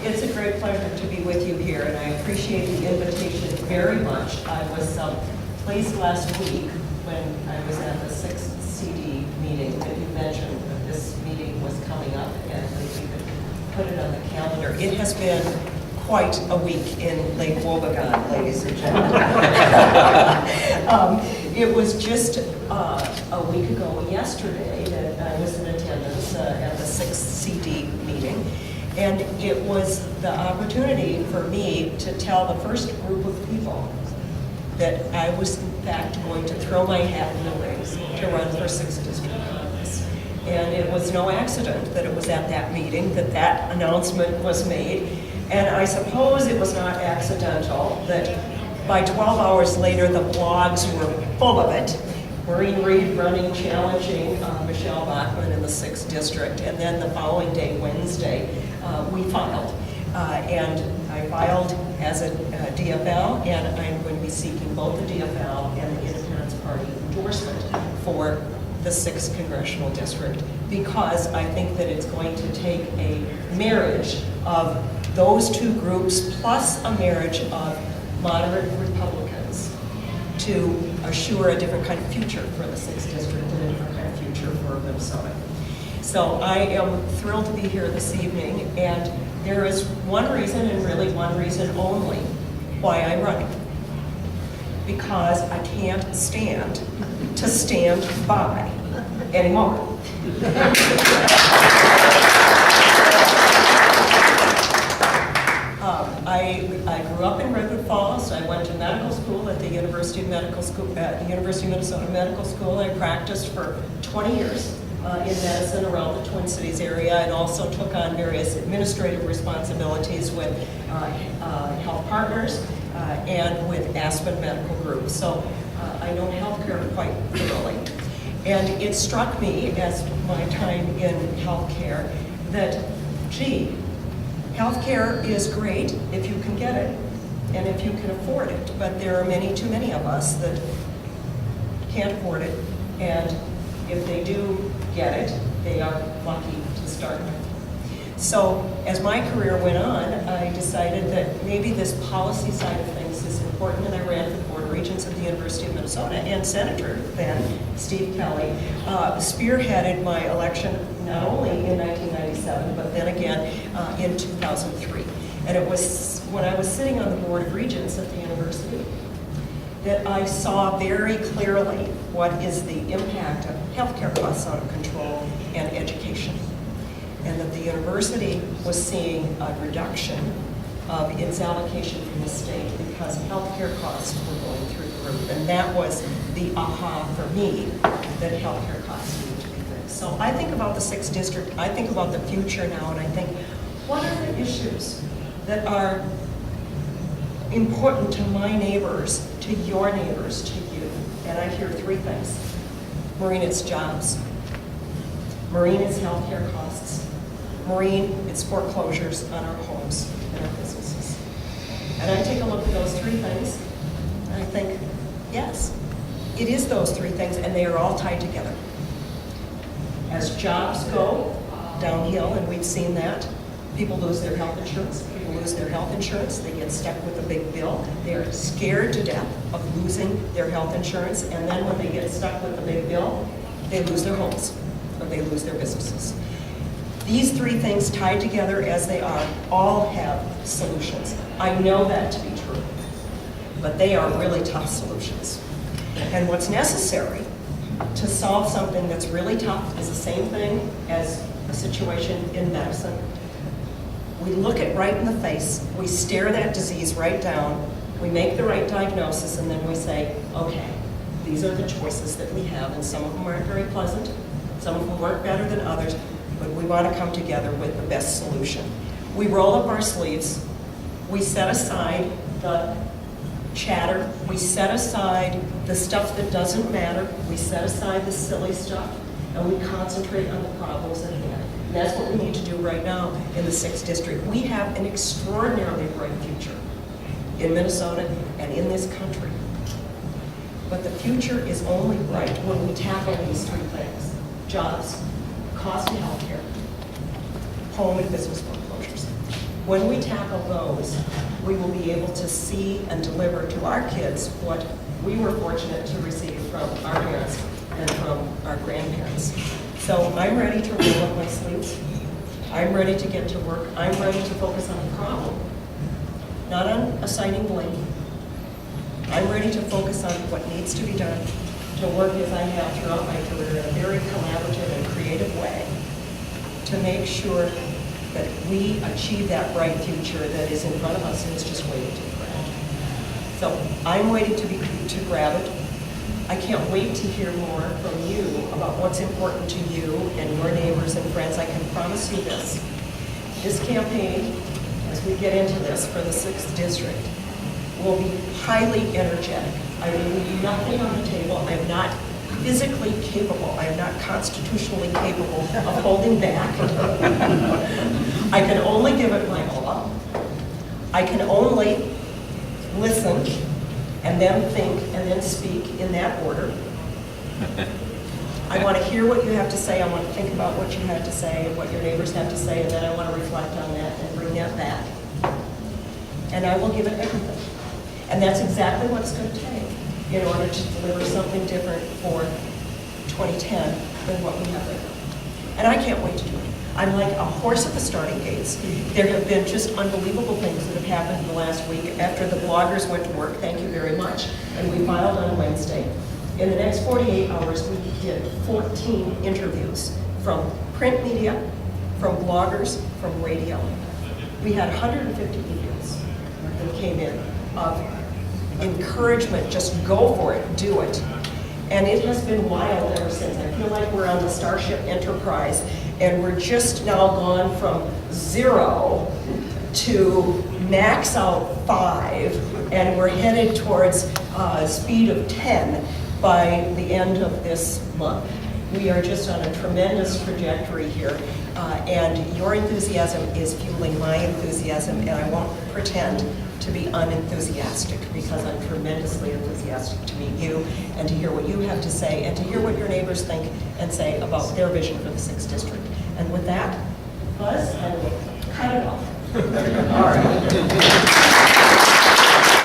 It's a great pleasure to be with you here, and I appreciate the invitation very much. I was pleased last week when I was at the 6th CD meeting that you mentioned that this meeting was coming up and that we could put it on the calendar. It has been quite a week in Lake Wobegon, ladies and gentlemen. It was just a week ago yesterday that I was in attendance at the 6th CD meeting. And it was the opportunity for me to tell the first group of people that I was in fact going to throw my hat in the rings to run for 6th District Congress. And it was no accident that it was at that meeting that that announcement was made. And I suppose it was not accidental that by 12 hours later the blogs were full of it. Maureen Reed running, challenging Michelle Bachmann in the 6th District. And then the following day, Wednesday, we filed. And I filed as a DFL, and I'm going to be seeking both the DFL and the Independence Party endorsement for the 6th Congressional District, because I think that it's going to take a marriage of those two groups plus a marriage of moderate Republicans to assure a different kind of future for the 6th District and a different kind of future for Minnesota. So I am thrilled to be here this evening, and there is one reason, and really one reason only, why I'm running. Because I can't stand to stand by anymore. I grew up in Redwood Falls. I went to medical school at the University of Minnesota Medical School. I practiced for 20 years in medicine around the Twin Cities area, and also took on various administrative responsibilities with Health Partners and with Aspen Medical Group. So I know healthcare quite thoroughly. And it struck me as my time in healthcare that, gee, healthcare is great if you can get it and if you can afford it, but there are too many of us that can't afford it, and if they do get it, they are lucky to start with. So as my career went on, I decided that maybe this policy side of things is important, and I ran for Board of Regents at the University of Minnesota, and Senator then, Steve Kelly, spearheaded my election not only in 1997, but then again in 2003. And it was when I was sitting on the Board of Regents at the university that I saw very clearly what is the impact of healthcare costs out of control and education. And that the university was seeing a reduction of its allocation from the state because healthcare costs were going through the roof. And that was the aha for me, that healthcare costs need to be fixed. So I think about the 6th District, I think about the future now, and I think, what are the issues that are important to my neighbors, to your neighbors, to you? And I hear three things. Maureen, it's jobs. Maureen, it's healthcare costs. Maureen, it's foreclosures on our homes and our businesses. And I take a look at those three things, and I think, yes, it is those three things, and they are all tied together. As jobs go downhill, and we've seen that, people lose their health insurance. People lose their health insurance. They get stuck with a big bill. They're scared to death of losing their health insurance, and then when they get stuck with a big bill, they lose their homes, or they lose their businesses. These three things tied together as they are all have solutions. I know that to be true, but they are really tough solutions. And what's necessary to solve something that's really tough is the same thing as a situation in medicine. We look it right in the face, we stare that disease right down, we make the right diagnosis, and then we say, okay, these are the choices that we have, and some of them aren't very pleasant, some of them work better than others, but we want to come together with the best solution. We roll up our sleeves, we set aside the chatter, we set aside the stuff that doesn't matter, we set aside the silly stuff, and we concentrate on the problems at hand. And that's what we need to do right now in the 6th District. We have an extraordinarily bright future in Minnesota and in this country. But the future is only bright when we tackle these three things: jobs, cost of health care, home and business foreclosures. When we tackle those, we will be able to see and deliver to our kids what we were fortunate to receive from our parents and from our grandparents. So I'm ready to roll up my sleeves. I'm ready to get to work. I'm ready to focus on the problem, not on assigning blame. I'm ready to focus on what needs to be done, to work as I have throughout my career in a very collaborative and creative way to make sure that we achieve that bright future that is in front of us and is just waiting to be grabbed. So I'm waiting to grab it. I can't wait to hear more from you about what's important to you and your neighbors and friends. I can promise you this. This campaign, as we get into this for the 6th district, will be highly energetic. I will leave nothing on the table. I am not physically capable. I am not constitutionally capable of holding back. I can only give it my all. I can only listen and then think and then speak in that order. I want to hear what you have to say. I want to think about what you have to say and what your neighbors have to say, and then I want to reflect on that and bring that back. And I will give it everything. And that's exactly what it's going to take in order to deliver something different for 2010 than what we have right now. And I can't wait to do it. I'm like a horse at the starting gates. There have been just unbelievable things that have happened in the last week after the bloggers went to work. Thank you very much. And we filed on Wednesday. In the next 48 hours, we did 14 interviews from print media, from bloggers, from radio. We had 150 emails that came in of encouragement, just go for it, do it. And it has been wild ever since. I feel like we're on the Starship Enterprise and we're just now gone from 0 to max out 5, and we're headed towards a speed of 10 by the end of this month. We are just on a tremendous trajectory here, and your enthusiasm is fueling my enthusiasm, and I won't pretend to be unenthusiastic because I'm tremendously enthusiastic to meet you and to hear what you have to say and to hear what your neighbors think and say about their vision for the 6th district. And with that, Buzz, I will cut it off. All right.